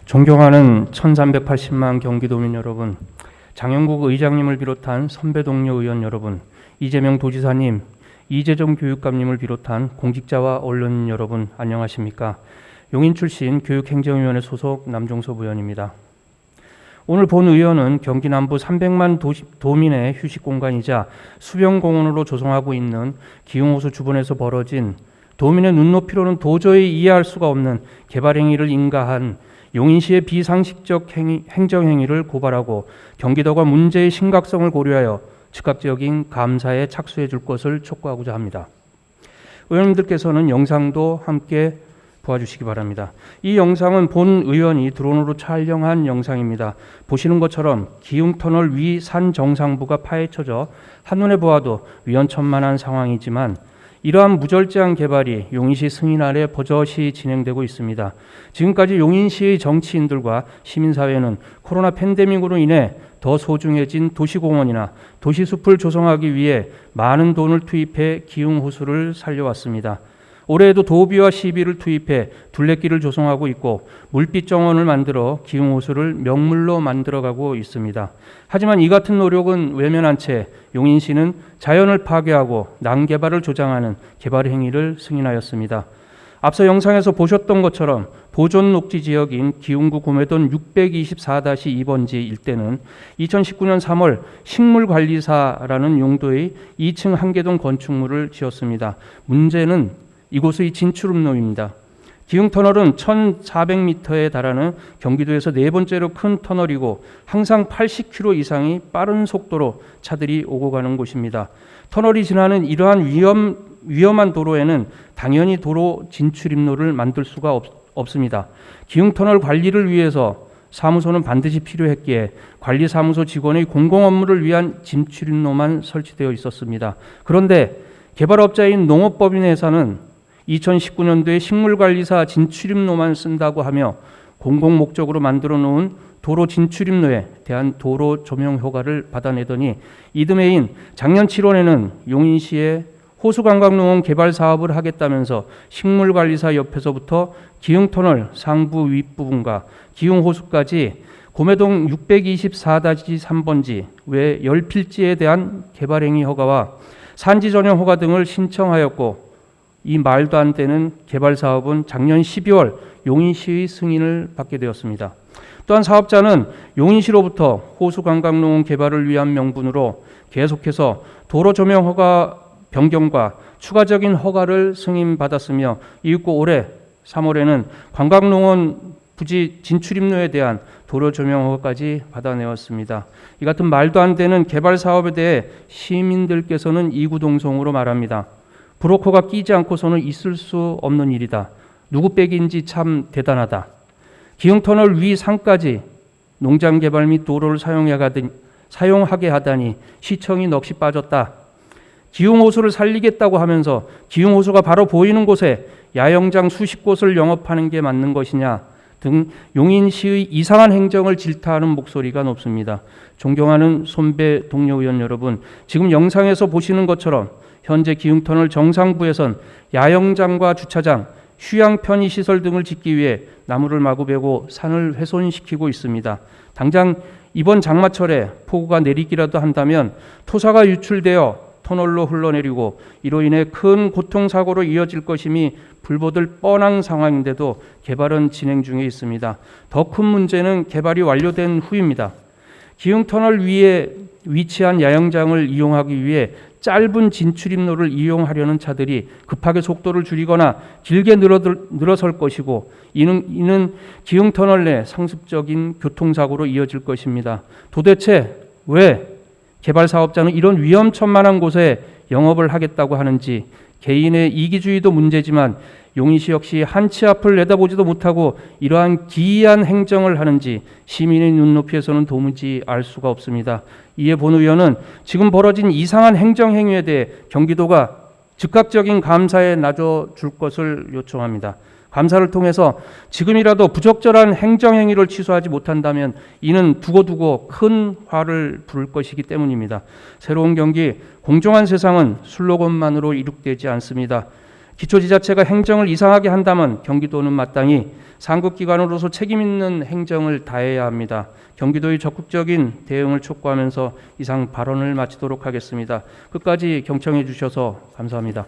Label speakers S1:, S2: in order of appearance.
S1: 존경하는 1380만 경기도민 여러분, 장영국 의장님을 비롯한 선배 동료 의원 여러분, 이재명 도지사님, 이재정 교육감님을 비롯한 공직자와 언론 여러분 안녕하십니까? 용인 출신 교육행정위원회 소속 남종섭 의원입니다. 오늘 본 의원은 경기 남부 300만 도민의 휴식 공간이자 수변공원으로 조성하고 있는 기흥호수 주변에서 벌어진 도민의 눈높이로는 도저히 이해할 수가 없는 개발 행위를 인가한 용인시의 비상식적 행정행위를 고발하고 경기도가 문제의 심각성을 고려하여 즉각적인 감사에 착수해 줄 것을 촉구하고자 합니다. 의원님들께서는 영상도 함께 보아주시기 바랍니다. 이 영상은 본 의원이 드론으로 촬영한 영상입니다. 보시는 것처럼 기흥터널 위 산 정상부가 파헤쳐져 한눈에 보아도 위험천만한 상황이지만 이러한 무절제한 개발이 용인시 승인 아래 버젓이 진행되고 있습니다. 지금까지 용인시의 정치인들과 시민사회는 코로나 팬데믹으로 인해 더 소중해진 도시공원이나 도시숲을 조성하기 위해 많은 돈을 투입해 기흥호수를 살려왔습니다. 올해에도 도비와 시비를 투입해 둘레길을 조성하고 있고 물빛 정원을 만들어 기흥호수를 명물로 만들어가고 있습니다. 하지만 이 같은 노력은 외면한 채 용인시는 자연을 파괴하고 난개발을 조장하는 개발 행위를 승인하였습니다. 앞서 영상에서 보셨던 것처럼 보존 녹지 지역인 기흥구 구매동 624-2번지 일대는 2019년 3월 식물관리사라는 용도의 2층 한개동 건축물을 지었습니다. 문제는 이곳의 진출입로입니다. 기흥터널은 1400m에 달하는 경기도에서 네 번째로 큰 터널이고 항상 80km 이상의 빠른 속도로 차들이 오고 가는 곳입니다. 터널이 지나는 이러한 위험한 도로에는 당연히 도로 진출입로를 만들 수가 없습니다. 기흥터널 관리를 위해서 사무소는 반드시 필요했기에 관리사무소 직원의 공공 업무를 위한 진출입로만 설치되어 있었습니다. 그런데 개발업자인 농업법인회사는 2019년도에 식물관리사 진출입로만 쓴다고 하며 공공목적으로 만들어 놓은 도로 진출입로에 대한 도로 조명 효과를 받아내더니 이듬해인 작년 7월에는 용인시에 호수관광농원 개발 사업을 하겠다면서 식물관리사 옆에서부터 기흥터널 상부 윗부분과 기흥호수까지 구매동 624-3번지 외 10필지에 대한 개발행위 허가와 산지 전용 허가 등을 신청하였고 이 말도 안 되는 개발 사업은 작년 12월 용인시의 승인을 받게 되었습니다. 또한 사업자는 용인시로부터 호수관광농원 개발을 위한 명분으로 계속해서 도로 조명 허가 변경과 추가적인 허가를 승인받았으며 이윽고 올해 3월에는 관광농원 부지 진출입로에 대한 도로 조명 허가까지 받아내었습니다. 이 같은 말도 안 되는 개발 사업에 대해 시민들께서는 이구동성으로 말합니다. 브로커가 끼지 않고서는 있을 수 없는 일이다. 누구 빼기인지 참 대단하다. 기흥터널 위 산까지 농장 개발 및 도로를 사용하게 하다니 시청이 넋이 빠졌다. 기흥호수를 살리겠다고 하면서 기흥호수가 바로 보이는 곳에 야영장 수십 곳을 영업하는 게 맞는 것이냐 등 용인시의 이상한 행정을 질타하는 목소리가 높습니다. 존경하는 선배 동료 의원 여러분, 지금 영상에서 보시는 것처럼 현재 기흥터널 정상부에선 야영장과 주차장, 휴양 편의시설 등을 짓기 위해 나무를 마구 베고 산을 훼손시키고 있습니다. 당장 이번 장마철에 폭우가 내리기라도 한다면 토사가 유출되어 터널로 흘러내리고 이로 인해 큰 교통사고로 이어질 것임이 불보듯 뻔한 상황인데도 개발은 진행 중에 있습니다. 더 큰 문제는 개발이 완료된 후입니다. 기흥터널 위에 위치한 야영장을 이용하기 위해 짧은 진출입로를 이용하려는 차들이 급하게 속도를 줄이거나 길게 늘어설 것이고 이는 기흥터널 내 상습적인 교통사고로 이어질 것입니다. 도대체 왜 개발 사업자는 이런 위험천만한 곳에 영업을 하겠다고 하는지 개인의 이기주의도 문제지만 용인시 역시 한치 앞을 내다보지도 못하고 이러한 기이한 행정을 하는지 시민의 눈높이에서는 도무지 알 수가 없습니다. 이에 본 의원은 지금 벌어진 이상한 행정행위에 대해 경기도가 즉각적인 감사에 나서줄 것을 요청합니다. 감사를 통해서 지금이라도 부적절한 행정행위를 취소하지 못한다면 이는 두고두고 큰 화를 부를 것이기 때문입니다. 새로운 경기, 공정한 세상은 슬로건만으로 이룩되지 않습니다. 기초지자체가 행정을 이상하게 한다면 경기도는 마땅히 상급기관으로서 책임 있는 행정을 다해야 합니다. 경기도의 적극적인 대응을 촉구하면서 이상 발언을 마치도록 하겠습니다. 끝까지 경청해 주셔서 감사합니다.